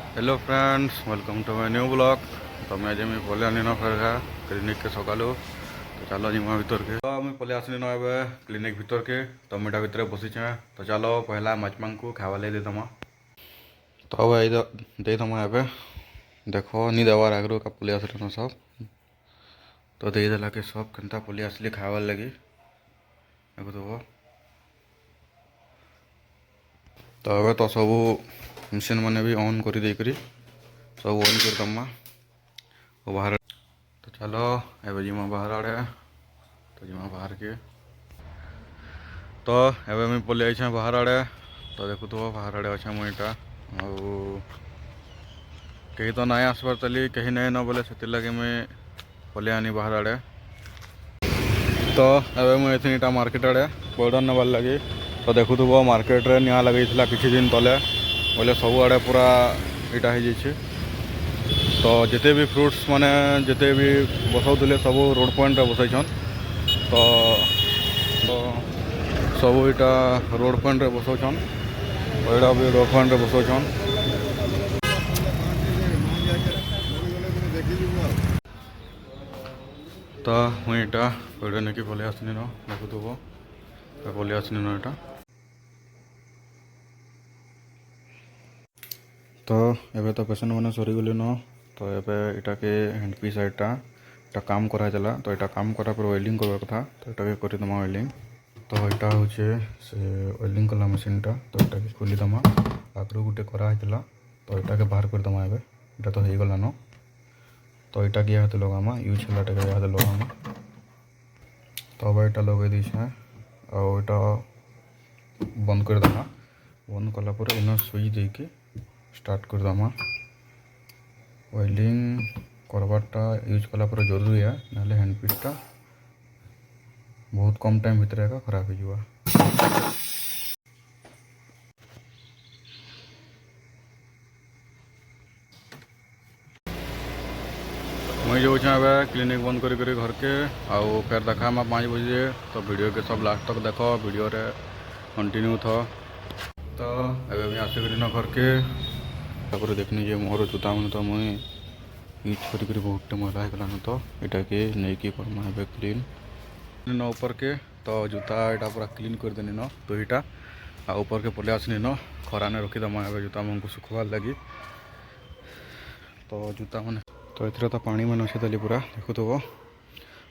Hello friends, welcome to my new blog. तो मैं आज मैं पलि आनी फिर क्लिनिक के सकालू। तो चलो जिमा भर के तो मुझे पलि आसनी क्लिनिक भर के। तो मुझा भितर बसीचे। तो चलो पहला माचमा को खावा लगे देदमा। तो अब देदमा ए देख नी देवार आगु का पलि आसन सब। तो देदेला के सब केनता पलि आसली खावार लगी देखो। तो अब तो सब मशीन मैंने भी ऑन कर सब ऑन करदमा बाहर। तो चलो एवं जिमा बाहर आड़े। तो जिमा बाहर के। तो एवं मुझे पलि आई बाहर आड़े। तो देखु तो बाहर आड़े अच्छे मुईटा कहीं तो ना आसबार तली कहीं नहीं न बोले से लगे मुझे पलि आनी बाहर आड़े। तो एवं मुझे इटा मार्केट आड़े पाउडर नबार लगी। तो देखु तो मार्केट रे निआ लगे किसी दिन तले बोले सब आड़े पूरा इटा हो जाइए। तो जिते भी फ्रुट्स माने जिते भी बसाऊे सब रोड पॉइंट बसईन। तो सब इटा रोड पॉइंट बसाउन। तो यहाँ भी रोड पॉइंट बसाउन। तो मुझे यहाँ पड़े नहीं पलि आसनी न देखु पलि आसनी न यहाँ। तो एबे तो पेशेंट मैंने सरीगले न। तो ये के हैंड पीस एटा काम कराई देला। तो यहाँ काम करा पर वेल्डिंग करवा कथा। तो यहाँ करदमा वेल्डिंग। तो यहाँ हूँ से वेल्डिंग कला मशीनटा। तो यहाँ के खोलीदमा आगु गोटे कराइला। तो यहाँ के बाहर करदमा एटा तो हो गलान। तो यहाँ के यहाँ लगामा यूज है यहाँ लगामा। तो अब यहाँ लगे दीछे आटा बंद करदमा। बंद कलापर इन सुई देके स्टार्ट करदमा। वेल्डिंग करवाटा यूज कलापर जरूरी है ना हैंड पीसटा बहुत कम टाइम भितर एका खराब हो। मुझे जो क्लिनिक बंद कर घर के आउ फिर देखा 5 बजे। तो वीडियो के सब लास्ट तक देख वीडियो रे कंटिन्यू था। तो एवं आसिक घर के तापर देखनी जे मोर जूता मन तो मुई यूज कर बहुत मैला होगलान। तो यहाँ के नहीं कि करमा है क्लीन न ऊपर के। तो जूता यहाँ पूरा क्लीन करदेनी न। तो यहाँ आ ऊपर के पलि आसनी न खरा ने रखीदमा ए जूता मन को सुखबार लगी। तो जूता मैंने तो ये तो पानी मैंने अच्छे देली पूरा देखु तो।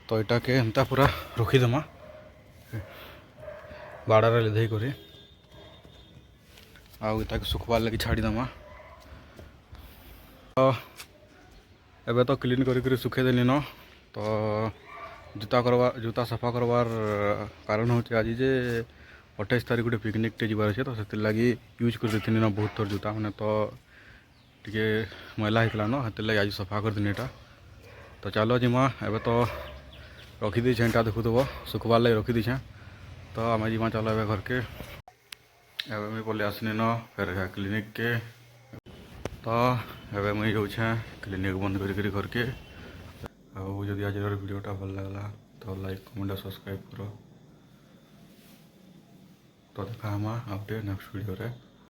तो यहाँ के एंता पूरा रखीदमा बाड़ारे लिधे कर आगे सुखबार लगी छाड़ीदमा। तो एबे तो क्लीन कर सुखेदेली न। तो जूता सफा करवार कारण हूँ आज जे 28 तारीख गोटे पिकनिक टे जबार अच्छे। तो से लगी यूज कर न बहुत थर जूता मैंने। तो टे मैला होता न से लगे आज सफा करदेनी यहाँ। तो चलो जिमा एबे तो रखी छे यहाँ देखु तो सुखबार लगे रखी छे। तो आम जिमा चलो ए घर के। एवं मुझे पलि आसनी न फिर क्लिनिक के। तो एवं मुझे जाऊे क्लिनिक बंद कर घर के। आदि आज वीडियोटा भल लगला तो लाइक कमेंट सब्सक्राइब करो। तो देखा आउटे नेक्स्ट वीडियो रे।